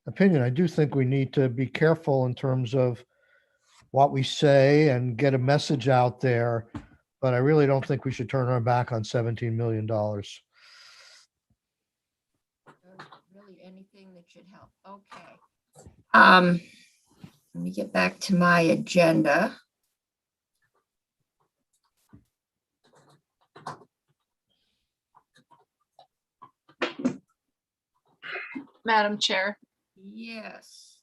opinion, I do think we need to be careful in terms of what we say and get a message out there. But I really don't think we should turn our back on $17 million. Really anything that should help. Okay. Let me get back to my agenda. Madam Chair, Yes.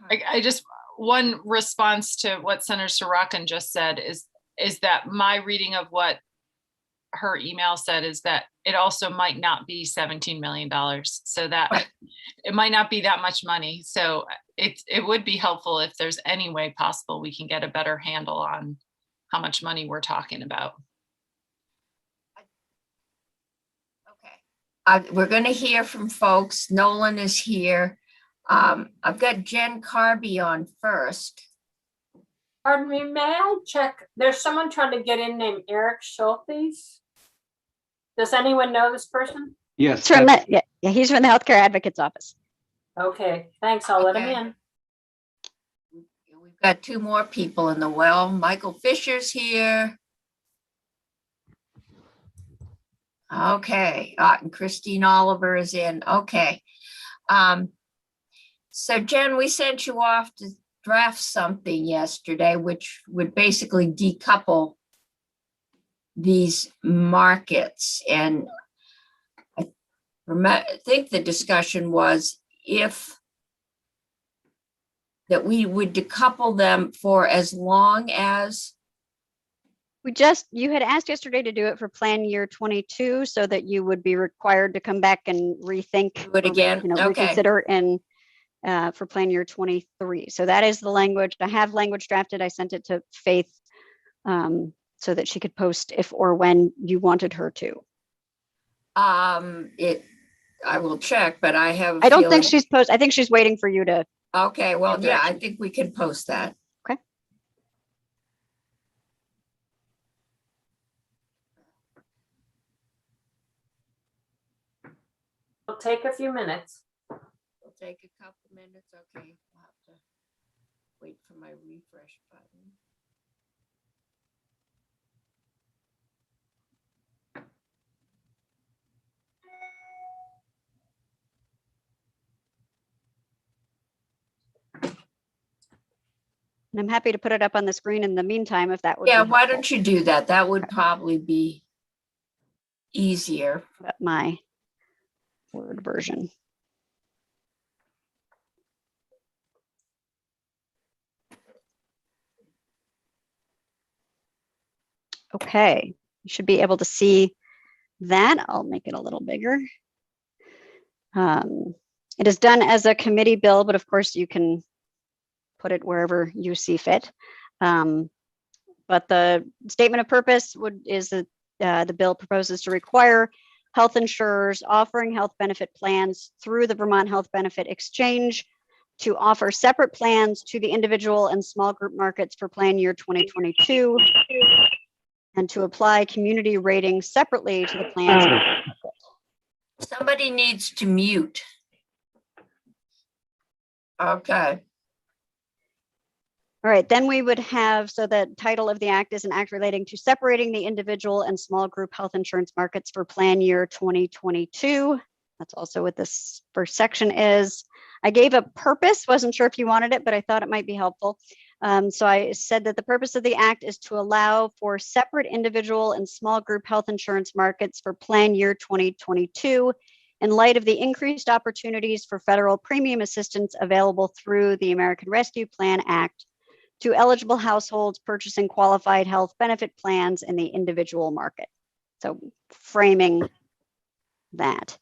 I just, one response to what Senator Sorokin just said is that my reading of what her email said is that it also might not be $17 million. So that it might not be that much money. So it would be helpful if there's any way possible we can get a better handle on how much money we're talking about. Okay. We're going to hear from folks. Nolan is here. I've got Jen Carby on first. Pardon me, may I check? There's someone trying to get in named Eric Schultes. Does anyone know this person? Yes. Yeah, he's from the Healthcare Advocates Office. Okay, thanks. I'll let him Okay. in. We've got two more people in the well. Michael Fisher's here. Okay, and Christine Oliver is in. Okay. So Jen, we sent you off to draft something yesterday, which would basically decouple these markets. And I think the discussion was that we would decouple them for as long as. You had asked yesterday to do it for plan year 22 so that you would be required to come back and rethink. Do it again? Okay. Reconsider in for plan year 23. So that is the language. I have language drafted. I sent it to Faith so that she could post if or when you wanted her to. I will check, but I have. I don't think she's posted. I think she's waiting for you to. Okay, well, yeah, I think we can post that. Okay. It'll take a few minutes. It'll take a couple minutes. Okay, I'll have to wait for my refresh button. And I'm happy to put it up on the screen in the meantime if that would. Yeah, be why helpful. don't you do that? That would probably be easier. But my Word version. Okay, you should be able to see that. I'll make it a little bigger. It is done as a committee bill, but of course you can put it wherever you see fit. But the statement of purpose is that the bill proposes to require health insurers offering health benefit plans through the Vermont Health Benefit Exchange to offer separate plans to the individual and small group markets for plan year 2022 and to apply community ratings separately to the plans. Somebody needs to mute. Okay. All right, then we would have, so the title of the act is an act relating to separating the individual and small group health insurance markets for plan year 2022. That's also what this first section is. I gave a purpose, wasn't sure if you wanted it, but I thought it might be helpful. So I said that the purpose of the act is to allow for separate individual and small group health insurance markets for plan year 2022 in light of the increased opportunities for federal premium assistance available through the American Rescue Plan Act to eligible households purchasing qualified health benefit plans in the individual market. So framing that.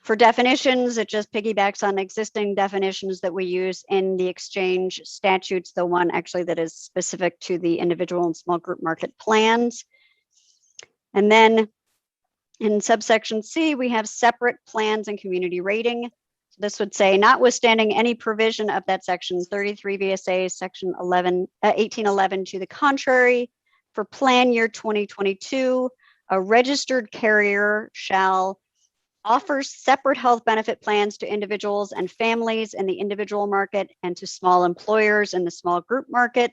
For definitions, it just piggybacks on existing definitions that we use in the exchange statutes, the one actually that is specific to the individual and small group market plans. And then in subsection C, we have separate plans and community rating. This would say, notwithstanding any provision of that section 33 VSA section 1811 to the contrary, for plan year 2022, a registered carrier shall offers separate health benefit plans to individuals and families in the individual market and to small employers in the small group market.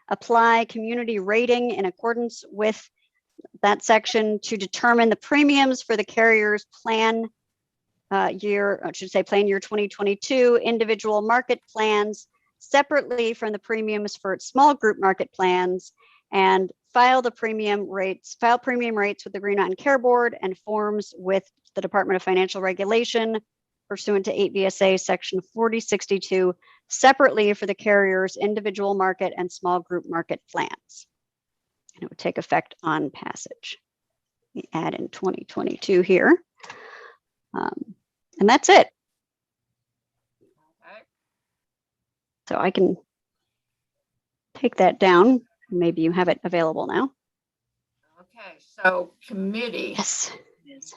Apply community rating in accordance with that section to determine the premiums for the carrier's plan year 2022 individual market plans separately from the premiums for its small group market plans, and file premium rates with the Green Mountain Care Board and forms with the Department of Financial Regulation pursuant to 8 VSA section 4062 separately for the carrier's individual market and small group market plans. And it would take effect on passage. We add in 2022 here. And that's it. Okay. So I can take that down. Maybe you have it available now. Okay, so committee. Yes. It is.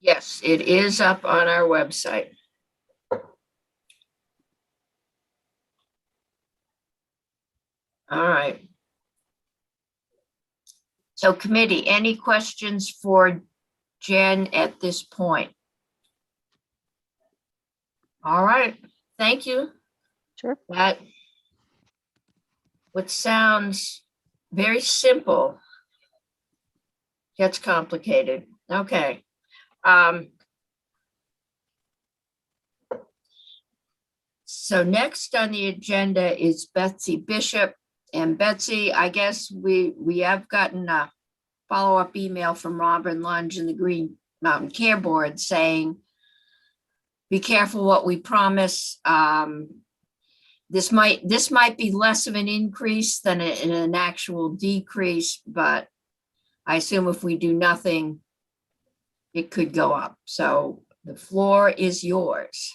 Yes, it is up on our website. All right. So committee, any questions for Jen at this point? All right, thank you. Sure. That, what sounds very simple gets complicated. Okay. So next on the agenda is Betsy Bishop. And Betsy, I guess we have gotten a follow-up email from Robin Lunge and the Green Mountain Care Board saying, be careful what we promise. This might be less of an increase than an actual decrease, but I assume if we do nothing, it could go up. So the floor is yours.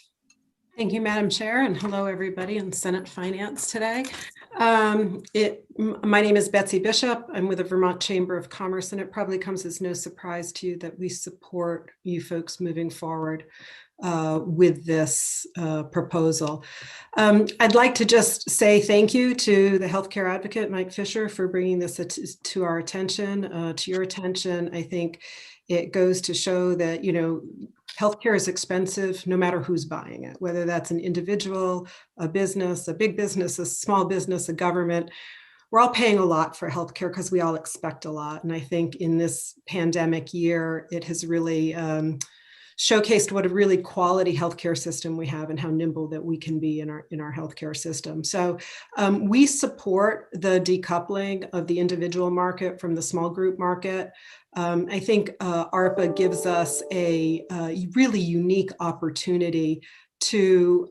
Thank you, Madam Chair, and hello, everybody in Senate Finance today. My name is Betsy Bishop. I'm with the Vermont Chamber of Commerce, and it probably comes as no surprise to you that we support you folks moving forward with this proposal. I'd like to just say thank you to the healthcare advocate, Mike Fisher, for bringing this to our attention, to your attention. I think it goes to show that, healthcare is expensive no matter who's buying it, whether that's an individual, a business, a big business, a small business, a government. We're all paying a lot for healthcare because we all expect a lot. And I think in this pandemic year, it has really showcased what a really quality healthcare system we have and how nimble that we can be in our healthcare system. So we support the decoupling of the individual market from the small group market. I think ARPA gives us a really unique opportunity to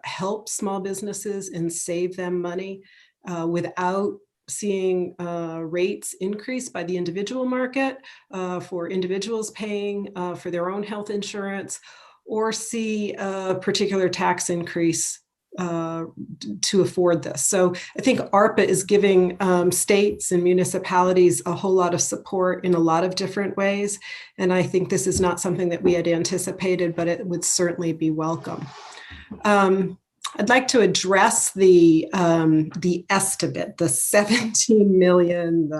help small businesses and save them money without seeing rates increase by the individual market for individuals paying for their own health insurance, or see a particular tax increase to afford this. So I think ARPA is giving states and municipalities a whole lot of support in a lot of different ways. And I think this is not something that we had anticipated, but it would certainly be welcome. I'd like to address the estimate, the 17 million,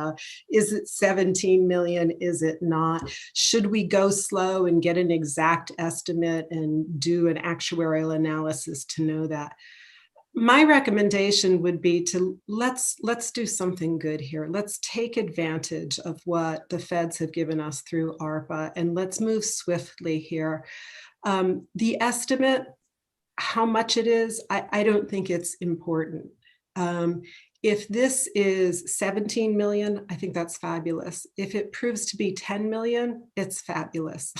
is it 17 million, is it not? Should we go slow and get an exact estimate and do an actuarial analysis to know that? My recommendation would be to let's do something good here. Let's take advantage of what the feds have given us through ARPA, and let's move swiftly here. The estimate, how much it is, I don't think it's important. If this is 17 million, I think that's fabulous. If it proves to be 10 million, it's fabulous.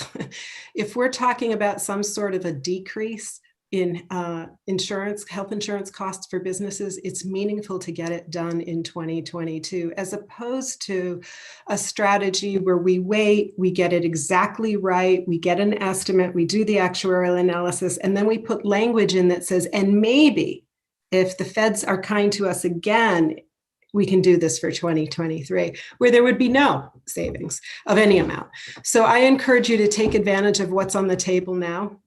If we're talking about some sort of a decrease in health insurance costs for businesses, it's meaningful to get it done in 2022, as opposed to a strategy where we wait, we get it exactly right, we get an estimate, we do the actuarial analysis, and then we put language in that says, and maybe if the feds are kind to us again, we can do this for 2023, where there would be no savings of any amount. So I encourage you to take advantage of what's on the table now.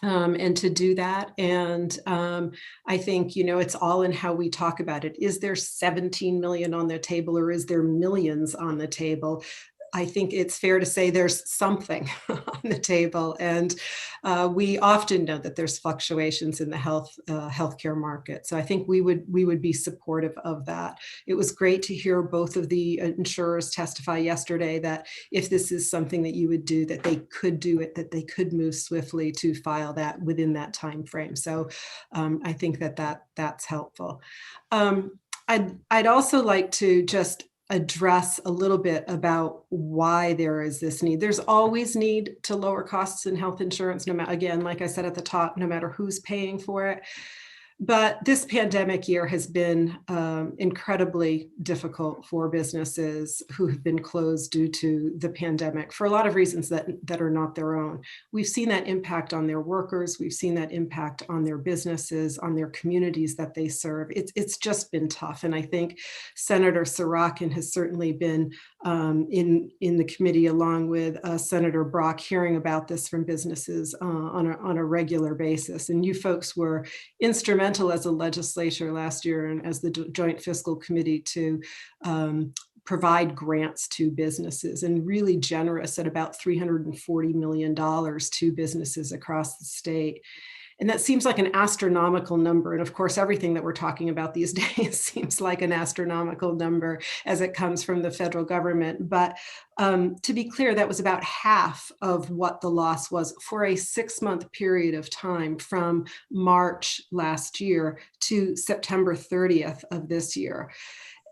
and to do that. And I think, it's all in how we talk about it. Is there 17 million on the table, or is there millions on the table? I think it's fair to say there's something on the table, and we often know that there's fluctuations in the healthcare market. So I think we would be supportive of that. It was great to hear both of the insurers testify yesterday that if this is something that you would do, that they could do it, that they could move swiftly to file that within that time frame. So I think that's helpful. I'd also like to just address a little bit about why there is this need. There's always need to lower costs in health insurance, no matter, again, like I said at the top, no matter who's paying for it. But this pandemic year has been incredibly difficult for businesses who have been closed due to the pandemic for a lot of reasons that are not their own. We've seen that impact on their workers. We've seen that impact on their businesses, on their communities that they serve. It's just been tough. And I think Senator Sorokin has certainly been in the committee, along with Senator Brock, hearing about this from businesses on a regular basis. And you folks were instrumental as a legislature last year and as the Joint Fiscal Committee to provide grants to businesses, and really generous at about $340 million to businesses across the state. And that seems like an astronomical number. And of course, everything that we're talking about these days seems like an astronomical number as it comes from the federal government. But to be clear, that was about half of what the loss was for a 6-month period of time from March last year to September 30th of this year.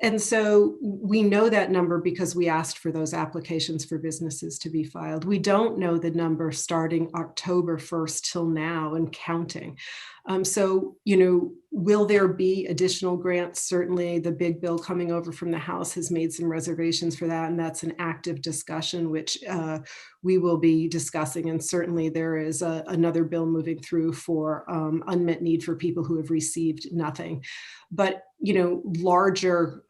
And so we know that number because we asked for those applications for businesses to be filed. We don't know the number starting October 1st till now and counting. So, will there be additional grants? Certainly the big bill coming over from the House has made some reservations for that. And that's an active discussion, which we will be discussing. And certainly there is another bill moving through for unmet need for people who have received nothing. But a larger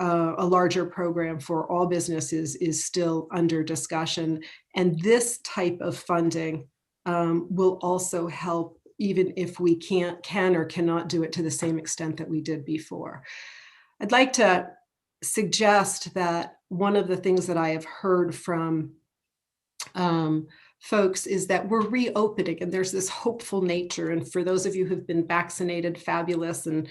program for all businesses is still under discussion. And this type of funding will also help, even if we can or cannot do it to the same extent that we did before. I'd like to suggest that one of the things that I have heard from folks is that we're reopening, and there's this hopeful nature. And for those of you who've been vaccinated, fabulous, and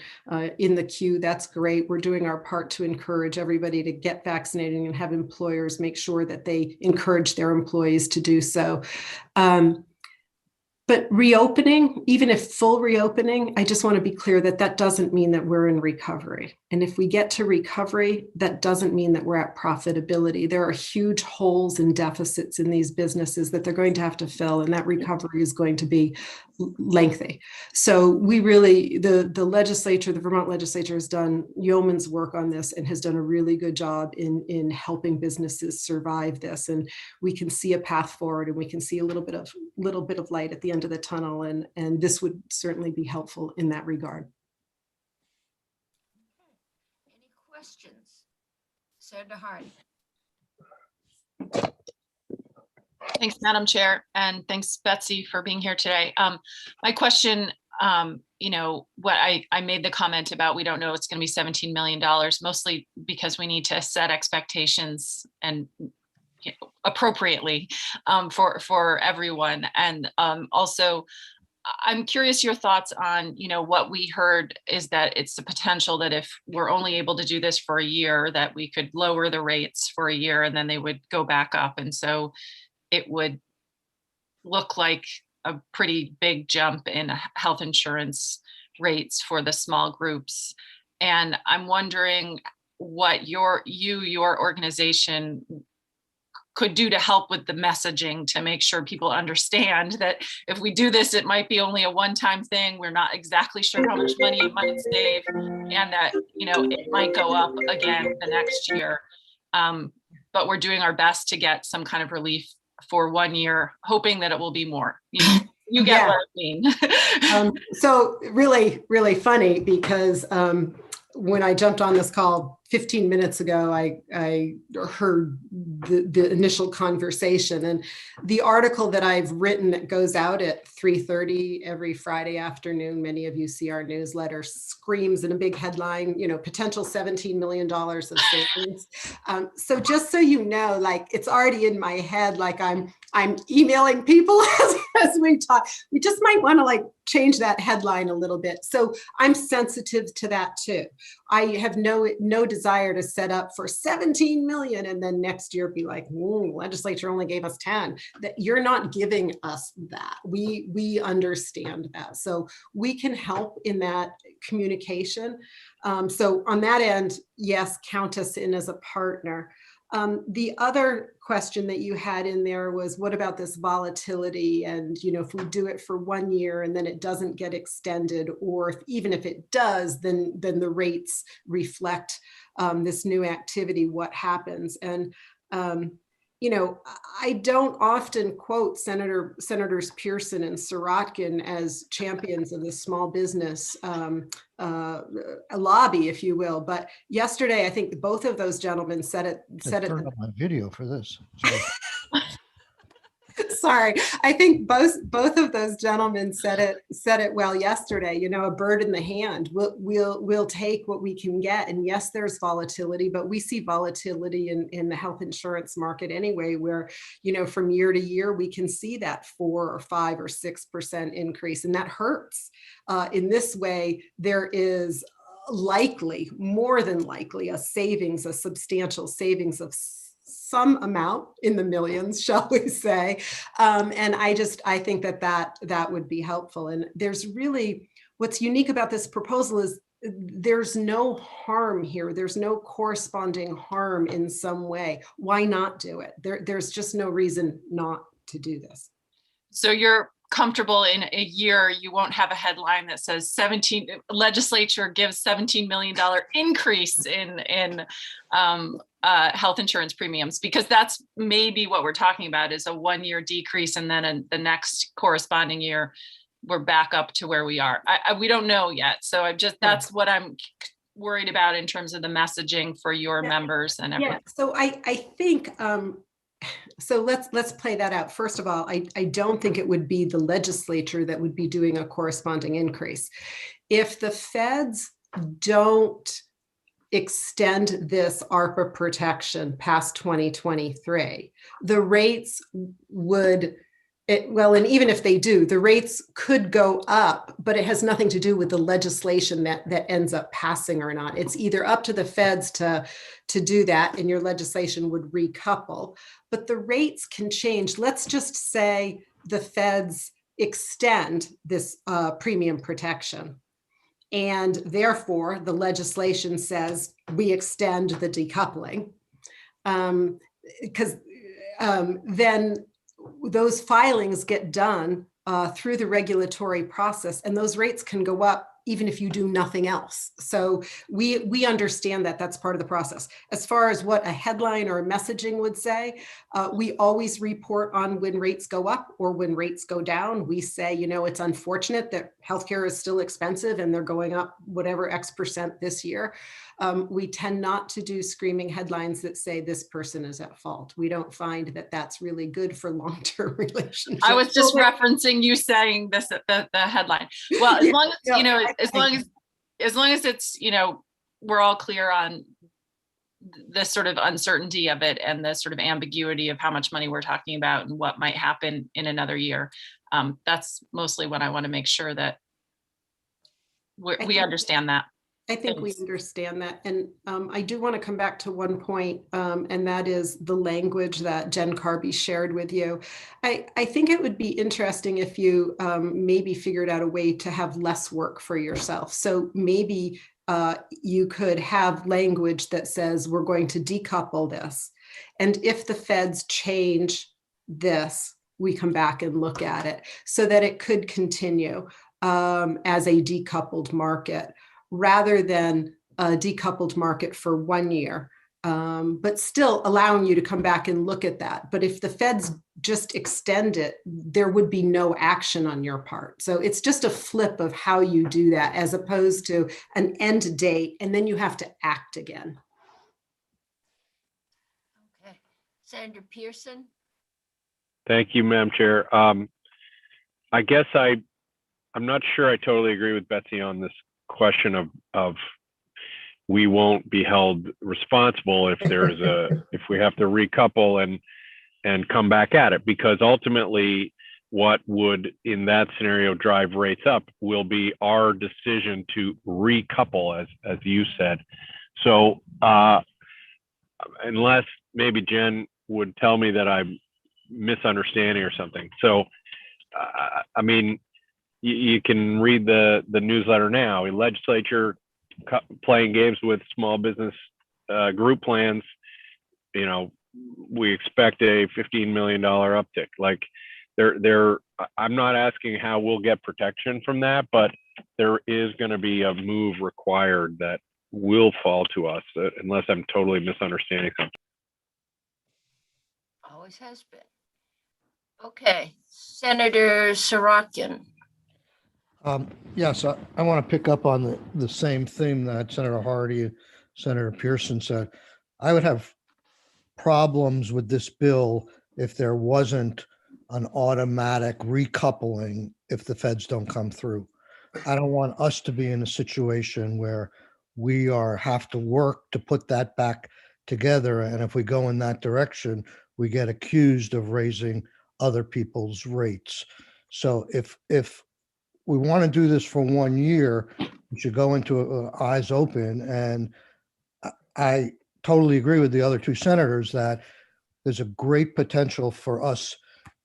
in the queue, that's great. We're doing our part to encourage everybody to get vaccinated and have employers make sure that they encourage their employees to do so. But reopening, even if full reopening, I just want to be clear that that doesn't mean that we're in recovery. And if we get to recovery, that doesn't mean that we're at profitability. There are huge holes and deficits in these businesses that they're going to have to fill, and that recovery is going to be lengthy. So we really, the legislature, the Vermont legislature has done yeoman's work on this and has done a really good job in helping businesses survive this. And we can see a path forward, and we can see a little bit of light at the end of the tunnel. And this would certainly be helpful in that regard. Any questions? Senator Hardy. Thanks, Madam Chair, and thanks, Betsy, for being here today. My question, what I made the comment about, we don't know it's going to be $17 million, mostly because we need to set expectations and appropriately for everyone. And also, I'm curious your thoughts on, what we heard is that it's the potential that if we're only able to do this for a year, that we could lower the rates for a year and then they would go back up. And so it would look like a pretty big jump in health insurance rates for the small groups. And I'm wondering what your organization could do to help with the messaging to make sure people understand that if we do this, it might be only a one-time thing. We're not exactly sure how much money it might save, and that, it might go up again the next year. But we're doing our best to get some kind of relief for 1 year, hoping that it will be more. You get what I mean. So really, really funny because when I jumped on this call 15 minutes ago, I heard the initial conversation, and the article that I've written that goes out at 3:30 every Friday afternoon, many of you see our newsletter, screams in a big headline, potential $17 million of savings. So just so you know, like, it's already in my head, like I'm emailing people as we talk. We just might want to like change that headline a little bit. So I'm sensitive to that too. I have no desire to set up for 17 million and then next year be like, legislature only gave us 10. That you're not giving us that. We understand that. So we can help in that communication. So on that end, yes, count us in as a partner. The other question that you had in there was, what about this volatility? And, if we do it for 1 year and then it doesn't get extended, or even if it does, then the rates reflect this new activity, what happens? And, I don't often quote Senators Pearson and Sirotkin as champions of the small business lobby, if you will. But yesterday, I think both of those gentlemen said it. Turn up my video for this. So, Sorry, I think both of those gentlemen said it well yesterday. A bird in the hand. We'll take what we can get. And yes, there's volatility, but we see volatility in the health insurance market anyway, where from year to year we can see that 4 or 5 or 6% increase, and that hurts. In this way, there is likely, more than likely, a substantial savings of some amount in the millions, shall we say. And I think that would be helpful. And there's really, what's unique about this proposal is there's no harm here. There's no corresponding harm in some way. Why not do it? There's just no reason not to do this. So you're comfortable in a year you won't have a headline that says legislature gives $17 million increase in health insurance premiums, because that's maybe what we're talking about, is a 1 year decrease, and then the next corresponding year we're back up to where we are. We don't know yet, so that's what I'm worried about in terms of the messaging for your members and everything. Yeah. So I think. So let's play that out. First of all, I don't think it would be the legislature that would be doing a corresponding increase. If the feds don't extend this ARPA protection past 2023, the rates would, and even if they do, the rates could go up, but it has nothing to do with the legislation that ends up passing or not. It's either up to the feds to do that, and your legislation would recouple, but the rates can change. Let's just say the feds extend this premium protection, and therefore the legislation says we extend the decoupling, because then those filings get done through the regulatory process, and those rates can go up even if you do nothing else. So we understand that that's part of the process. As far as what a headline or a messaging would say, we always report on when rates go up or when rates go down. We say, it's unfortunate that healthcare is still expensive and they're going up whatever X% this year. We tend not to do screaming headlines that say this person is at fault. We don't find that that's really good for long-term relationships. I was just referencing you saying this, the headline. Well, as long as, as long as it's, we're all clear on the sort of uncertainty of it and the sort of ambiguity of how much money we're talking about and what might happen in another year. That's mostly what I want to make sure that we understand that. I think we understand that. And I do want to come back to one point, and that is the language that Jen Carby shared with you. I think it would be interesting if you maybe figured out a way to have less work for yourself. So maybe you could have language that says we're going to decouple this. And if the feds change this, we come back and look at it so that it could continue as a decoupled market, rather than a decoupled market for 1 year but still allowing you to come back and look at that. But if the feds just extend it, there would be no action on your part. So it's just a flip of how you do that, as opposed to an end date, and then you have to act again. Okay. Senator Pearson? Thank you, Madam Chair. I guess I'm not sure I totally agree with Betsy on this question of we won't be held responsible if there's if we have to recouple and come back at it, because ultimately what would in that scenario drive rates up will be our decision to recouple, as you said. So unless maybe Jen would tell me that I'm misunderstanding or something. So I mean, you can read the newsletter now. A legislature playing games with small business group plans. You know, we expect a $15 million uptick. Like, I'm not asking how we'll get protection from that, but there is going to be a move required that will fall to us, unless I'm totally misunderstanding something. Always has been. Okay, Senator Sorokin. Yes, I want to pick up on the same theme that Senator Hardy and Senator Pearson said. I would have problems with this bill if there wasn't an automatic recoupling if the feds don't come through. I don't want us to be in a situation where we have to work to put that back together. And if we go in that direction, we get accused of raising other people's rates. So if we want to do this for 1 year, we should go into eyes open. And I totally agree with the other two senators that there's a great potential for us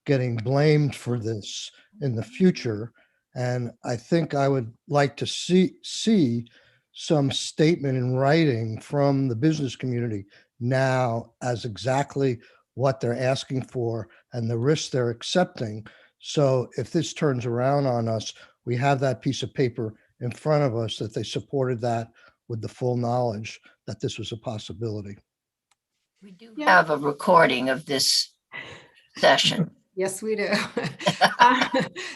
getting blamed for this in the future. And I think I would like to see some statement in writing from the business community now as exactly what they're asking for and the risks they're accepting. So if this turns around on us, we have that piece of paper in front of us that they supported that with the full knowledge that this was a possibility. We do Yeah. have a recording of this session. Yes, we do.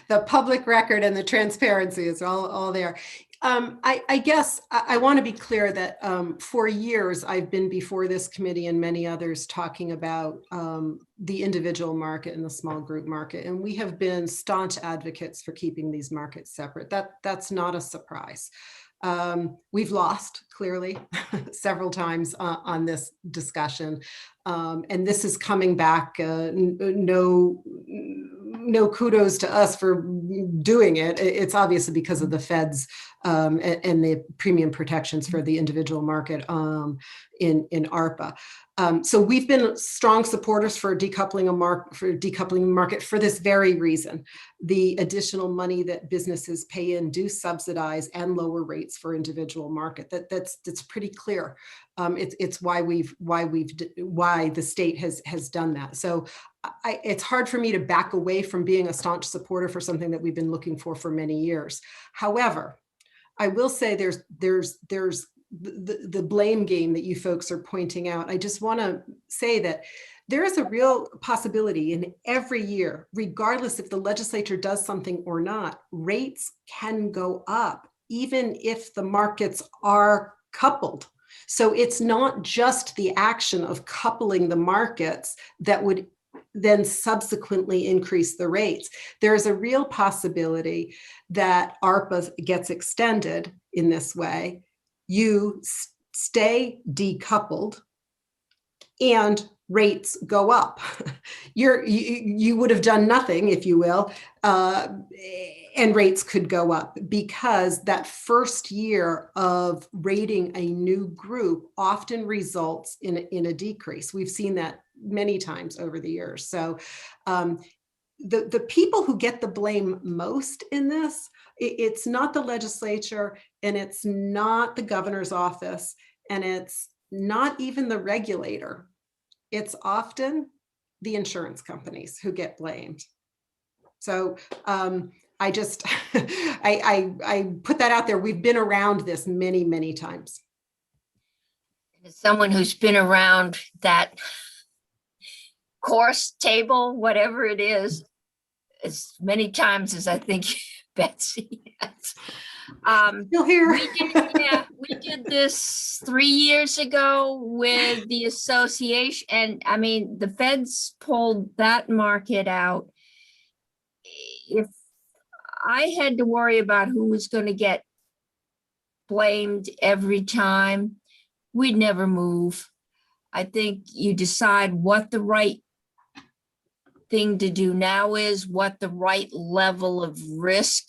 The public record and the transparency is all there. I guess I want to be clear that for years I've been before this committee and many others talking about the individual market and the small group market, and we have been staunch advocates for keeping these markets separate. That's not a surprise. We've lost clearly several times on this discussion. And this is coming back, no kudos to us for doing it. It's obviously because of the feds and the premium protections for the individual market in ARPA. So we've been strong supporters for decoupling the market for this very reason. The additional money that businesses pay in do subsidize and lower rates for individual market. That's pretty clear. It's why the state has done that. So it's hard for me to back away from being a staunch supporter for something that we've been looking for many years. However, I will say there's the blame game that you folks are pointing out. I just want to say that there is a real possibility in every year, regardless if the legislature does something or not, rates can go up, even if the markets are coupled. So it's not just the action of coupling the markets that would then subsequently increase the rates. There is a real possibility that ARPA gets extended in this way. You stay decoupled and rates go up. You would have done nothing, if you will, and rates could go up because that first year of rating a new group often results in a decrease. We've seen that many times over the years. So the people who get the blame most in this, it's not the legislature, and it's not the governor's office, and it's not even the regulator. It's often the insurance companies who get blamed. So I just, I put that out there. We've been around this many, many times. As someone who's been around that course table, whatever it is, as many times as I think Betsy has. Still here. We did this 3 years ago with the association, and I mean, the feds pulled that market out. If I had to worry about who was going to get blamed every time, we'd never move. I think you decide what the right thing to do now is, what the right level of risk.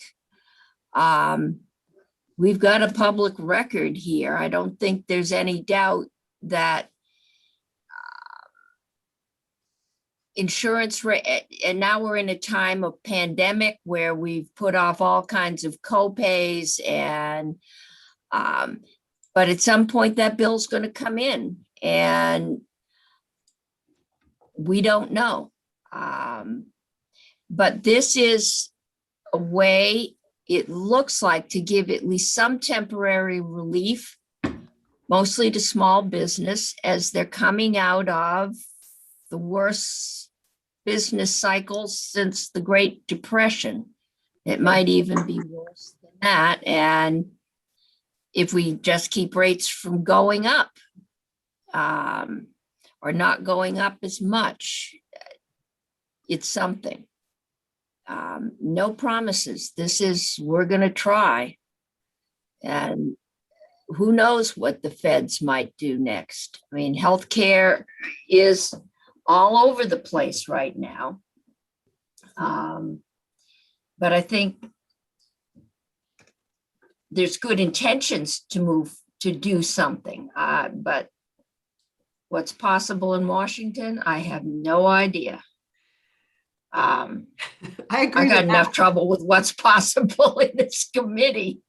We've got a public record here. I don't think there's any doubt that insurance rate, and now we're in a time of pandemic where we've put off all kinds of co-pays and but at some point that bill's going to come in and we don't know. But this is a way, it looks like, to give at least some temporary relief, mostly to small business, as they're coming out of the worst business cycles since the Great Depression. It might even be worse than that. And if we just keep rates from going up, or not going up as much, it's something. No promises. This is, we're going to try. And who knows what the feds might do next. I mean, healthcare is all over the place right now. But I think there's good intentions to do something. But what's possible in Washington, I have no idea. I agree. I got with enough that. trouble with what's possible in this committee.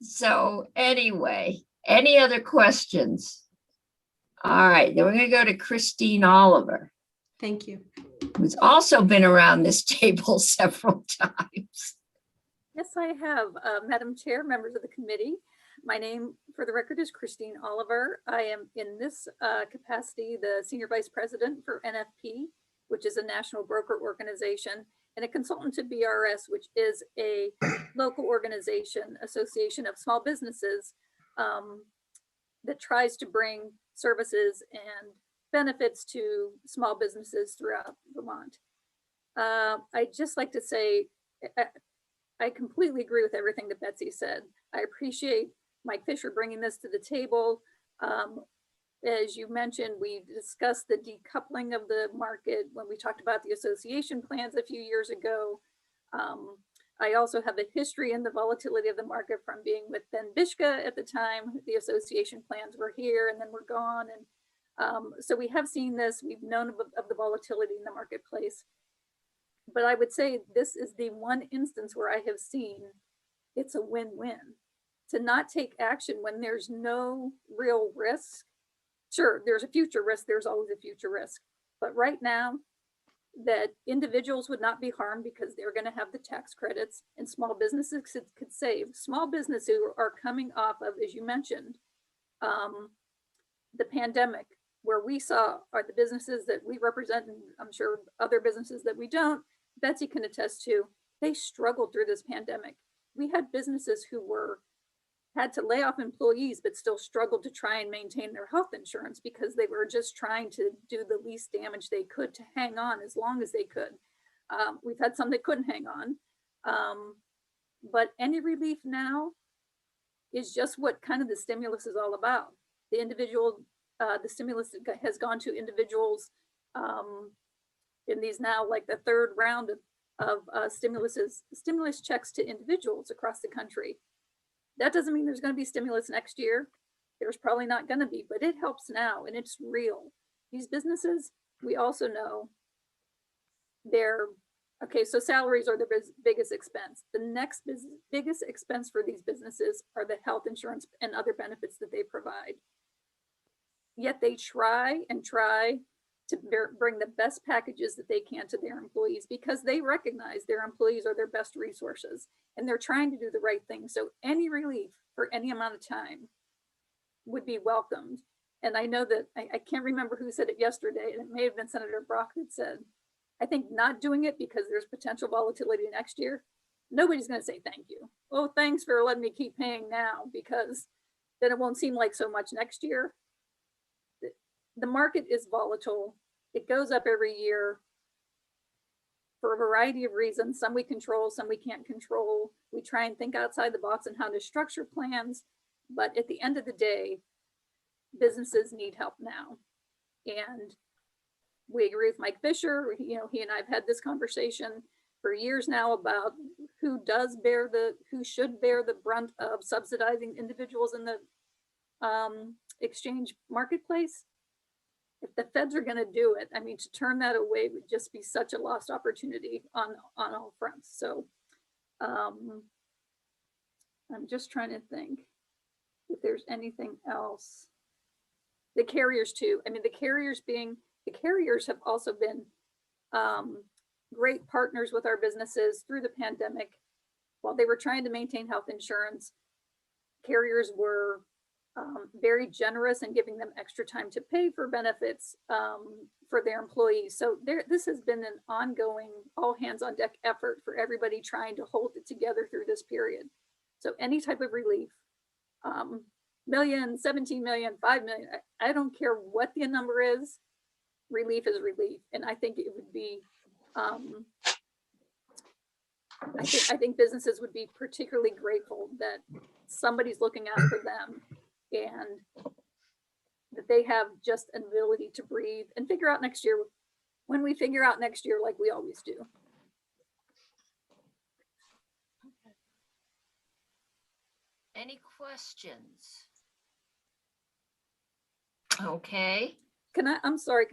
So anyway, any other questions? All right, then we're going to go to Christine Oliver, Thank you. who's also been around this table several times. Yes, I have. Madam Chair, members of the committee. My name, for the record, is Christine Oliver. I am in this capacity the Senior Vice President for NFP, which is a national broker organization, and a consultant to BRS, which is a local organization, association of small businesses that tries to bring services and benefits to small businesses throughout Vermont. I'd just like to say, I completely agree with everything that Betsy said. I appreciate Mike Fisher bringing this to the table. As you mentioned, we discussed the decoupling of the market when we talked about the association plans a few years ago. I also have a history in the volatility of the market from being with Ben Bishka at the time. The association plans were here and then were gone. And so we have seen this, we've known of the volatility in the marketplace. But I would say this is the one instance where I have seen it's a win-win. To not take action when there's no real risk. Sure, there's a future risk, there's always a future risk. But right now, that individuals would not be harmed because they're going to have the tax credits and small businesses could save. Small businesses who are coming off of, as you mentioned, the pandemic, where we saw are the businesses that we represent, and I'm sure other businesses that we don't, Betsy can attest to, they struggled through this pandemic. We had businesses who had to lay off employees, but still struggled to try and maintain their health insurance because they were just trying to do the least damage they could to hang on as long as they could. We've had some that couldn't hang on. But any relief now is just what kind of the stimulus is all about. The stimulus has gone to individuals in these now, like the third round of stimulus checks to individuals across the country. That doesn't mean there's going to be stimulus next year. There's probably not going to be, but it helps now and it's real. These businesses, we also know so salaries are the biggest expense. The next biggest expense for these businesses are the health insurance and other benefits that they provide. Yet they try to bring the best packages that they can to their employees because they recognize their employees are their best resources and they're trying to do the right thing. So any relief for any amount of time would be welcomed. And I know that, I can't remember who said it yesterday, and it may have been Senator Brock that said, I think not doing it because there's potential volatility next year, nobody's going to say thank you. Oh, thanks for letting me keep paying now, because then it won't seem like so much next year. The market is volatile. It goes up every year for a variety of reasons. Some we control, some we can't control. We try and think outside the box on how to structure plans. But at the end of the day, businesses need help now. And we agree with Mike Fisher. He and I have had this conversation for years now about who should bear the brunt of subsidizing individuals in the exchange marketplace. If the feds are going to do it, I mean, to turn that away would just be such a lost opportunity on all fronts. So I'm just trying to think if there's anything else. The carriers too. I mean, the carriers have also been great partners with our businesses through the pandemic. While they were trying to maintain health insurance, carriers were very generous in giving them extra time to pay for benefits for their employees. So this has been an ongoing all hands on deck effort for everybody trying to hold it together through this period. So any type of relief, million, 17 million, 5 million, I don't care what the number is, relief is relief. And I think it would be, I think businesses would be particularly grateful that somebody's looking out for them and that they have just an ability to breathe and figure out next year when we figure out next year like we always do. Any questions? Okay. I'm sorry,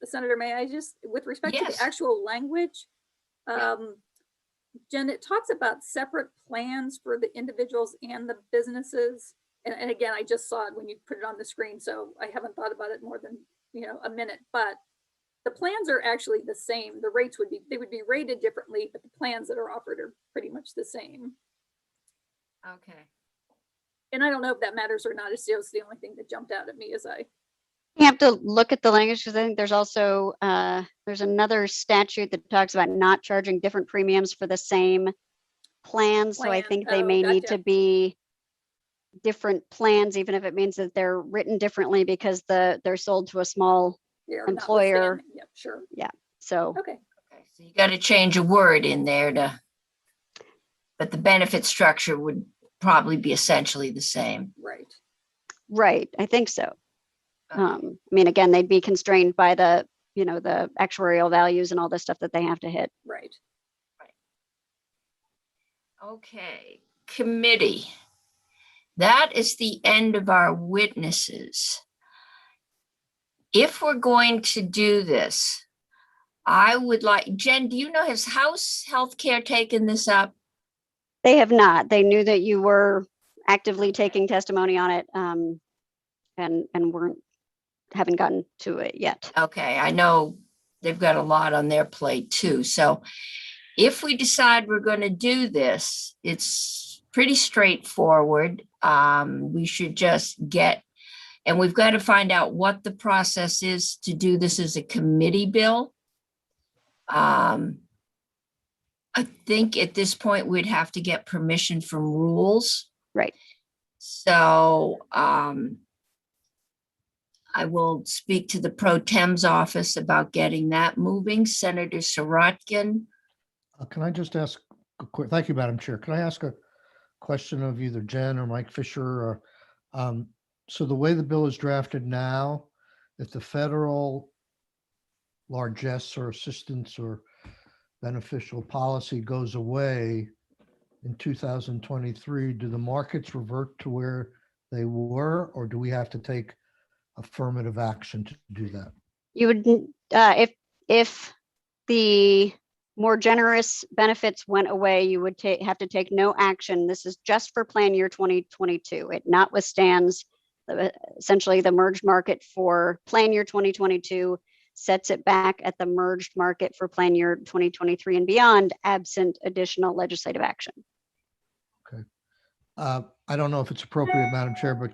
Senator, may I just, with respect to Yes. the actual language, Yeah. Jen, it talks about separate plans for the individuals and the businesses. And again, I just saw it when you put it on the screen, so I haven't thought about it more than, a minute, but the plans are actually the same. The rates would be rated differently, but the plans that are offered are pretty much the same. Okay. And I don't know if that matters or not. It's just the only thing that jumped out at me as I, You have to look at the language because I think there's also, there's another statute that talks about not charging different premiums for the same plan. So I Plan. think they Oh, may need gotcha. to be different plans, even if it means that they're written differently because they're sold to a small they're employer. notwithstanding. Yep, sure. So Okay. Okay, so you got to change a word in there but the benefit structure would probably be essentially the same. Right. right, I think so. Okay. I mean, again, they'd be constrained by the actuarial values and all the stuff that they have to hit. Right. Okay, committee. That is the end of our witnesses. If we're going to do this, I would like, Jen, do you know, has House Healthcare taken this up? They have not. They knew that you were actively taking testimony on it, and haven't gotten to it yet. Okay, I know they've got a lot on their plate too. So if we decide we're going to do this, it's pretty straightforward. We should just and we've got to find out what the process is to do this as a committee bill. I think at this point we'd have to get permission from rules. Right. So I will speak to the Pro Tem's office about getting that moving. Senator Sirotkin. Can I just ask a quick, thank you, Madam Chair. Can I ask a question of either Jen or Mike Fisher? So the way the bill is drafted now, if the federal largesse or assistance or beneficial policy goes away in 2023, do the markets revert to where they were, or do we have to take affirmative action to do that? You would, if the more generous benefits went away, you would have to take no action. This is just for plan year 2022. It notwithstands essentially the merged market for plan year 2022, sets it back at the merged market for plan year 2023 and beyond, absent additional legislative action. Okay. I don't know if it's appropriate, Madam Chair, but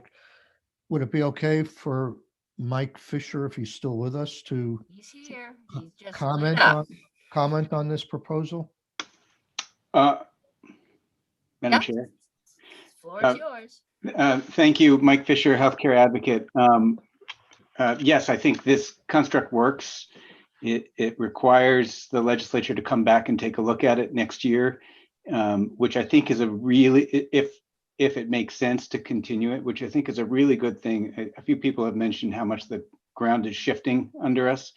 would it be okay for Mike Fisher, if he's still with us, to He's here. He's just lit comment up. on this proposal? Madam Yep. Chair, Floor is yours. thank you, Mike Fisher, healthcare advocate. Yes, I think this construct works. It requires the legislature to come back and take a look at it next year, which I think is a really, if it makes sense to continue it, which I think is a really good thing. A few people have mentioned how much the ground is shifting under us.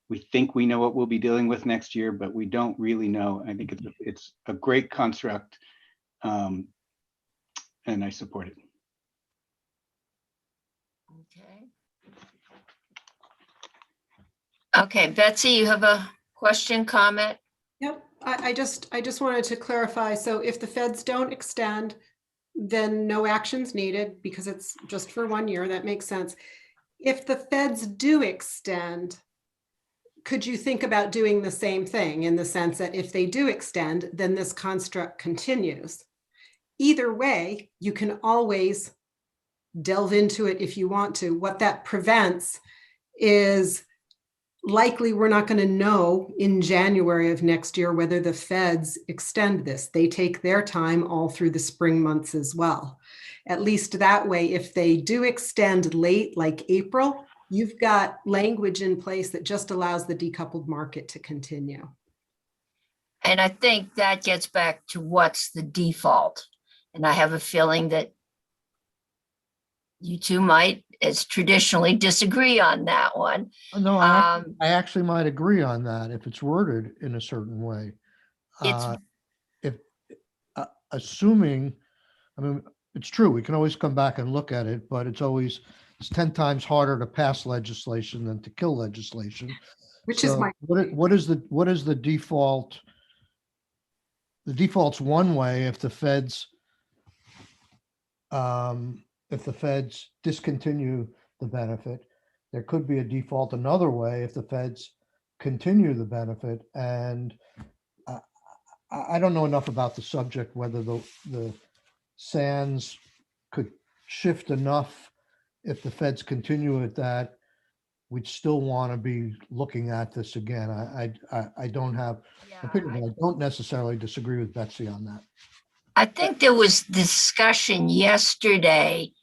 We think we know what we'll be dealing with next year, but we don't really know. I think it's a great construct, and I support it. Okay. Okay, Betsy, you have a question, comment? Yep, I just wanted to clarify. So if the feds don't extend, then no action's needed because it's just for 1 year. That makes sense. If the feds do extend, could you think about doing the same thing in the sense that if they do extend, then this construct continues? Either way, you can always delve into it if you want to. What that prevents is likely we're not going to know in January of next year whether the feds extend this. They take their time all through the spring months as well. At least that way, if they do extend late, like April, you've got language in place that just allows the decoupled market to continue. And I think that gets back to what's the default. And I have a feeling that you two might, as traditionally, disagree on that one. No, I actually might agree on that if it's worded in a certain way. It's- If assuming, I mean, it's true, we can always come back and look at it, but it's 10 times harder to pass legislation than to kill legislation. Which is So my what is the default? The default's one way if the feds discontinue the benefit. There could be a default another way if the feds continue the benefit. And I don't know enough about the subject, whether the sands could shift enough if the feds continue at that. We'd still want to be looking at this again. I don't have opinion. I don't necessarily disagree with Betsy on that. I think there was discussion yesterday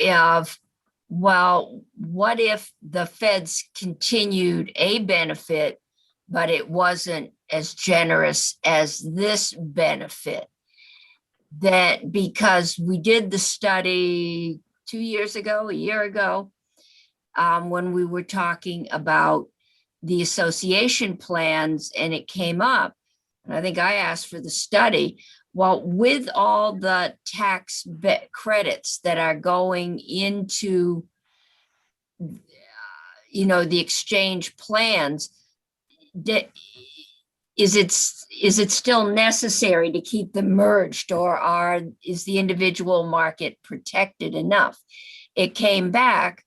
of, well, what if the feds continued a benefit, but it wasn't as generous as this benefit? That because we did the study 2 years ago, a year ago, when we were talking about the association plans, and it came up, and I think I asked for the study. Well, with all the tax credits that are going into, the exchange plans, is it still necessary to keep them merged, or is the individual market protected enough? It came back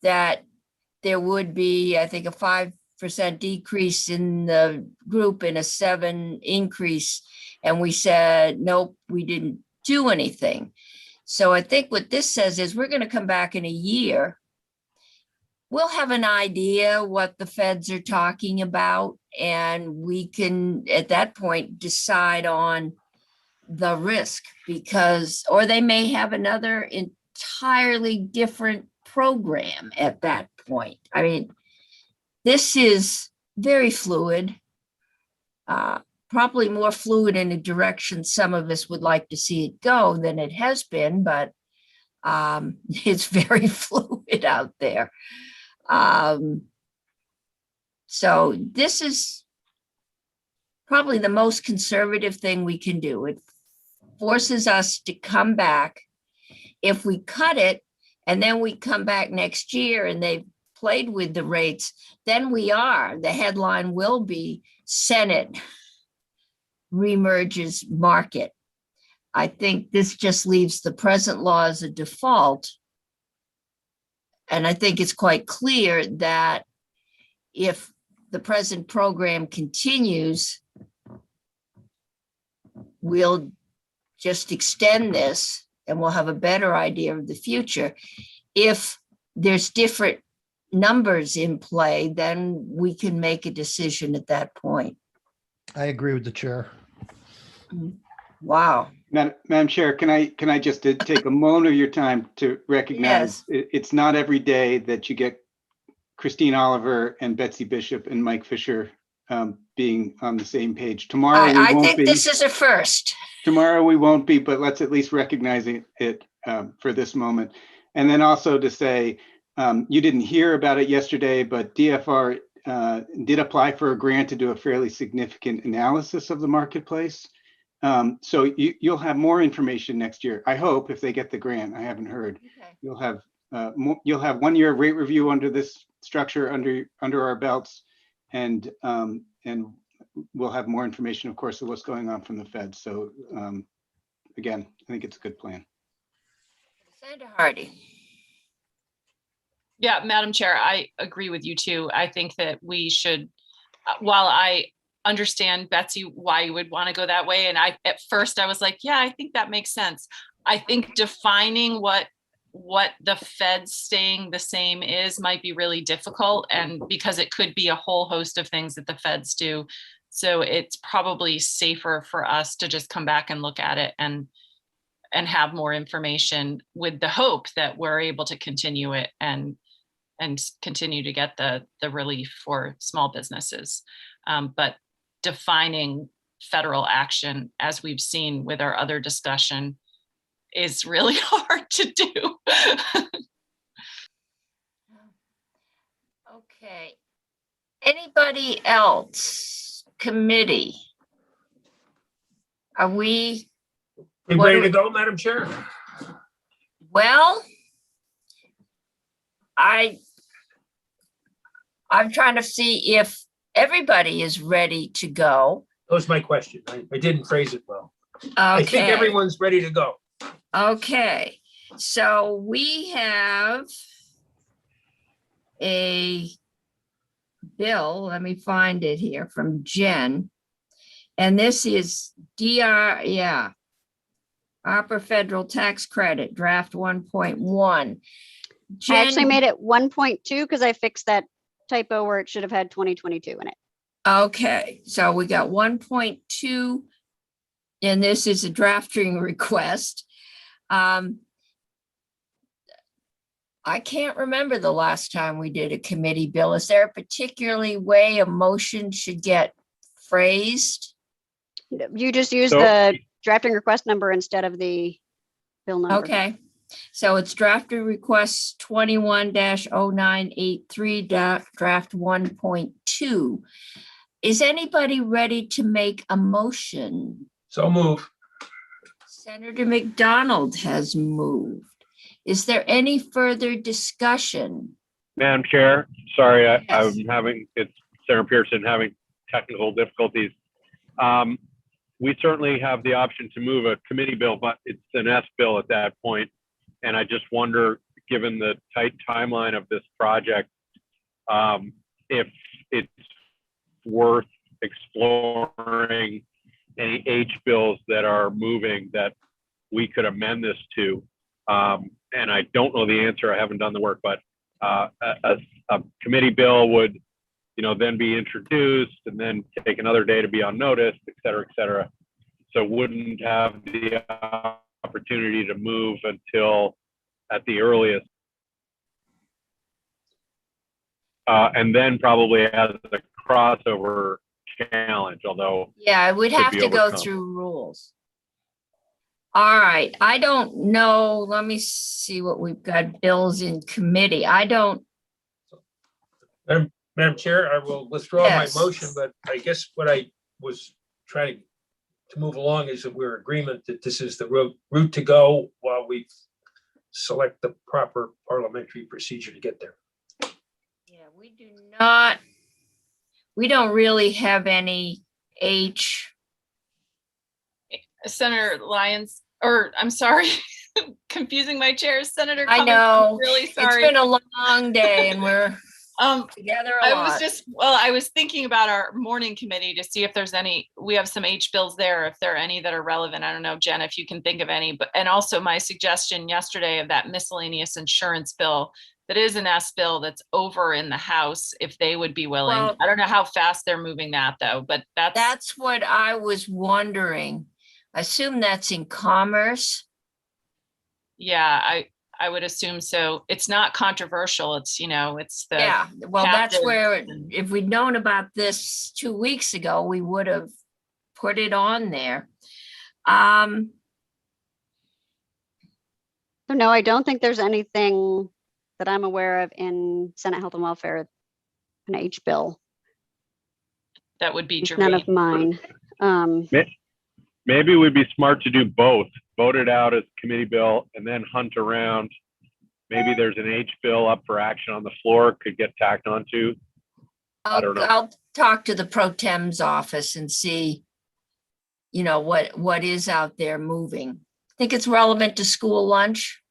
that there would be, I think, a 5% decrease in the group and a 7% increase. And we said, nope, we didn't do anything. So I think what this says is we're going to come back in a year. We'll have an idea what the feds are talking about, and we can, at that point, decide on the risk or they may have another entirely different program at that point. I mean, this is very fluid, probably more fluid in a direction some of us would like to see it go than it has been, but it's very fluid out there. So this is probably the most conservative thing we can do. It forces us to come back. If we cut it and then we come back next year and they've played with the rates, then the headline will be Senate remerges market. I think this just leaves the present law as a default. And I think it's quite clear that if the present program continues, we'll just extend this and we'll have a better idea of the future. If there's different numbers in play, then we can make a decision at that point. I agree with the chair. Wow. Madam Chair, can I just take a moment of your time to recognize it's not every day that you get Christine Oliver and Betsy Bishop and Mike Fisher being on the same page. Tomorrow we I won't think be. this is a first. Tomorrow we won't be, but let's at least recognize it for this moment. And then also to say, you didn't hear about it yesterday, but DFR did apply for a grant to do a fairly significant analysis of the marketplace. So you'll have more information next year. I hope, if they get the grant. I haven't heard. Okay. You'll have you'll have 1 year rate review under this structure under our belts, and we'll have more information, of course, of what's going on from the Fed. So again, I think it's a good plan. Senator Hardy. Yeah, Madam Chair, I agree with you too. I think that we should, while I understand, Betsy, why you would want to go that way, and at first I was like, yeah, I think that makes sense. I think defining what the Fed staying the same is might be really difficult, and because it could be a whole host of things that the Feds do. So it's probably safer for us to just come back and look at it and have more information, with the hope that we're able to continue it and continue to get the relief for small businesses. But defining federal action, as we've seen with our other discussion, is really hard to do. Okay. Anybody else? Committee? Are we? We ready to go, Madam Chair? Well, I'm trying to see if everybody is ready to go. That was my question. I didn't phrase it well. I think Okay. everyone's ready to go. Okay, so we have a bill, let me find it here, from Jen. And this is ARPA federal tax credit, draft 1.1. I actually made it 1.2 because I fixed that typo where it should have had 2022 in it. Okay, so we got 1.2, and this is a drafting request. I can't remember the last time we did a committee bill. Is there a particularly way a motion should get phrased? You just use So- the drafting request number instead of the bill number. Okay, so it's drafting request 21-0983 draft 1.2. Is anybody ready to make a motion? So move. Senator McDonald has moved. Is there any further discussion? Madam Chair, sorry, Yes. it's Senator Pearson having technical difficulties. We certainly have the option to move a committee bill, but it's an S bill at that point. And I just wonder, given the tight timeline of this project, if it's worth exploring any H bills that are moving that we could amend this to. And I don't know the answer. I haven't done the work, but a committee bill would, then be introduced and then take another day to be on notice, et cetera, et cetera. So wouldn't have the opportunity to move until at the earliest. And then probably as a crossover challenge, although. Yeah, it would Could have be to go overcome. through rules. All right, I don't know. Let me see what we've got bills in committee. I don't, Madam Chair, I will withdraw my Yes. motion, but I guess what I was trying to move along is that we're in agreement that this is the route to go while we select the proper parliamentary procedure to get there. yeah, we don't really have any H. Senator Lyons, or I'm sorry, confusing my chairs, Senator I Cummings, know. I'm really It's sorry. been a long day and we're, Together a I was lot. just, well, I was thinking about our morning committee to see if there's any, we have some H bills there, if there are any that are relevant. I don't know, Jen, if you can think of any, but, and also my suggestion yesterday of that miscellaneous insurance bill, that is an S bill that's over in the House, if they would be willing. Well- I don't know how fast they're moving that though, but That's what I was wondering. I assume that's in Commerce. yeah, I would assume so. It's not controversial. It's, it's the. Yeah, well, that's captive where, and- if we'd known about this 2 weeks ago, we would have put it on there. So no, I don't think there's anything that I'm aware of in Senate Health and Welfare, an H bill. That would be It's none of germane. mine. Maybe it would be smart to do both, vote it out as committee bill and then hunt around. Maybe there's an H bill up for action on the floor, could get tacked onto. I don't know. I'll talk to the pro tem's office and see, what is out there moving. Think it's relevant to school lunch?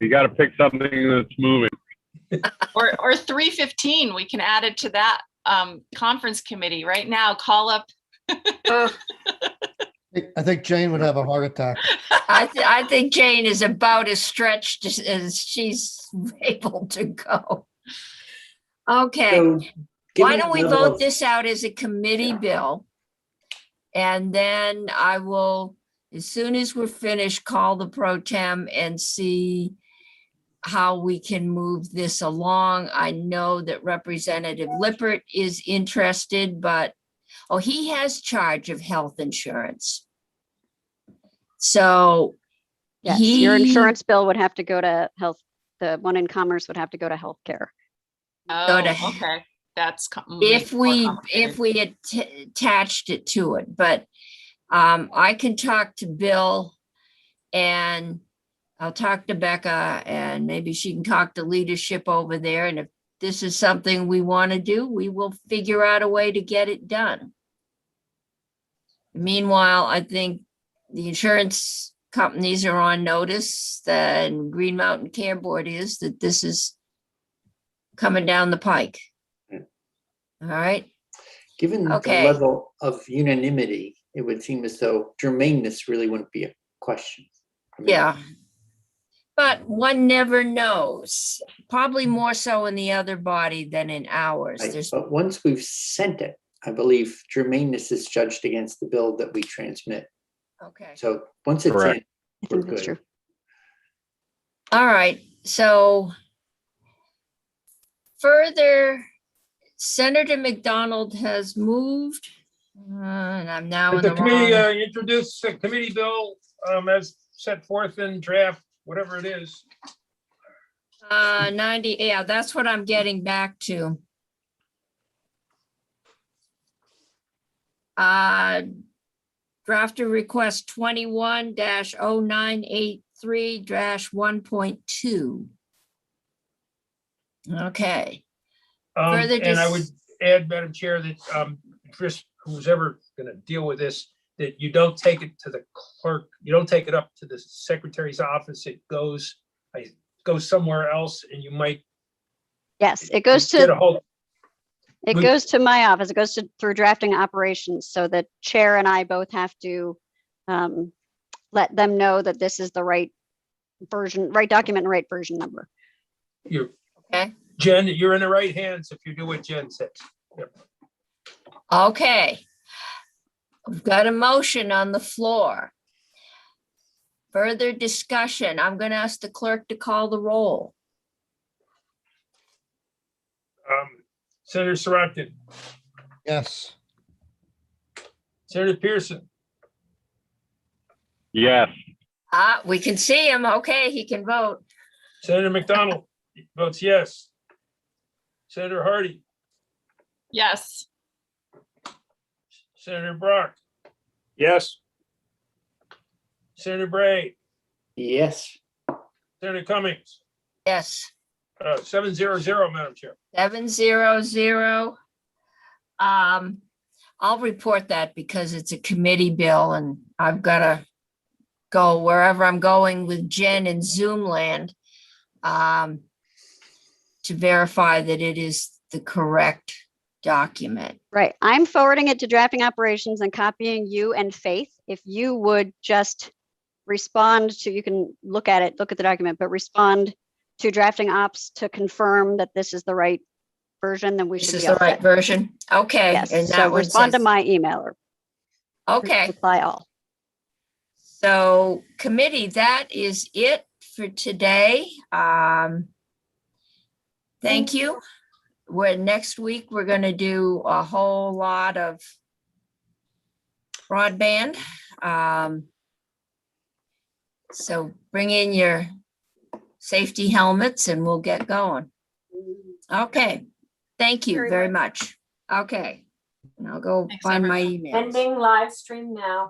You got to pick something that's moving. Or 3:15, we can add it to that conference committee right now. Call up. I think Jane would have a heart attack. I think Jane is about as stretched as she's able to go. Okay, So, why given don't we the level vote of- this out as a committee bill? And then I will, as soon as we're finished, call the pro tem and see how we can move this along. I know that Representative Lippert is interested, but, he has charge of health insurance. So Yes, your he- insurance bill would have to go to health, the one in Commerce would have to go to healthcare. Oh, to- okay. That's. if more we complicated. attached it to it, but I can talk to Bill and I'll talk to Becca and maybe she can talk to leadership over there. And if this is something we want to do, we will figure out a way to get it done. Meanwhile, I think the insurance companies are on notice, and Green Mountain Care Board is, that this is coming down the pike. All right, Given the Okay. level of unanimity, it would seem as though germaneness really wouldn't be a question. I mean, yeah. But one never knows, probably more so in the other body than in ours. right, There's, But once we've sent it, I believe germaneness is judged against the bill that we transmit. okay, So once it's Correct. in, I we're think that's good. true. all right, so further, Senator McDonald has moved. And I'm now in The the committee wrong. introduce the committee bill as set forth in draft, whatever it is. 90, yeah, that's what I'm getting back to. Drafter request 21-0983-1.2. Okay, Further And I would dis- add, Madam Chair, that Chris, who's ever gonna deal with this, that you don't take it to the clerk, you don't take it up to the secretary's office, it goes somewhere else, and you might Yes, it goes get a to, whole, it we- goes to my office. It goes to through drafting operations. So the chair and I both have to let them know that this is the right version, right document, and right version number. you, okay, Jen, you're in the right hands if you do what Jen says. okay. We've got a motion on the floor. Further discussion, I'm gonna ask the clerk to call the roll. Senator Sorokin, Yes. Senator Pearson, Yes. We can see him. Okay, he can vote. Senator McDonald votes yes. Senator Hardy, Yes. Senator Brock, Yes. Senator Bray, Yes, Senator Cummings, Yes. 700, Madam Chair. 700. I'll report that because it's a committee bill and I've got to go wherever I'm going with Jen in Zoom land. to verify that it is the correct document. Right. I'm forwarding it to drafting operations and copying you and Faith. If you would just respond to, you can look at it, look at the document, but respond to drafting ops to confirm that this is the right version, then we This should is be the all right set. version? Okay. Yes. And So that one respond to says, my email or okay. reply all. So committee, that is it for today. Thank you. Next week, we're going to do a whole lot of broadband. So bring in your safety helmets and we'll get going. Okay. Thank you Very very much. Okay. And I'll go Thanks, find my everyone. emails. Ending live stream now.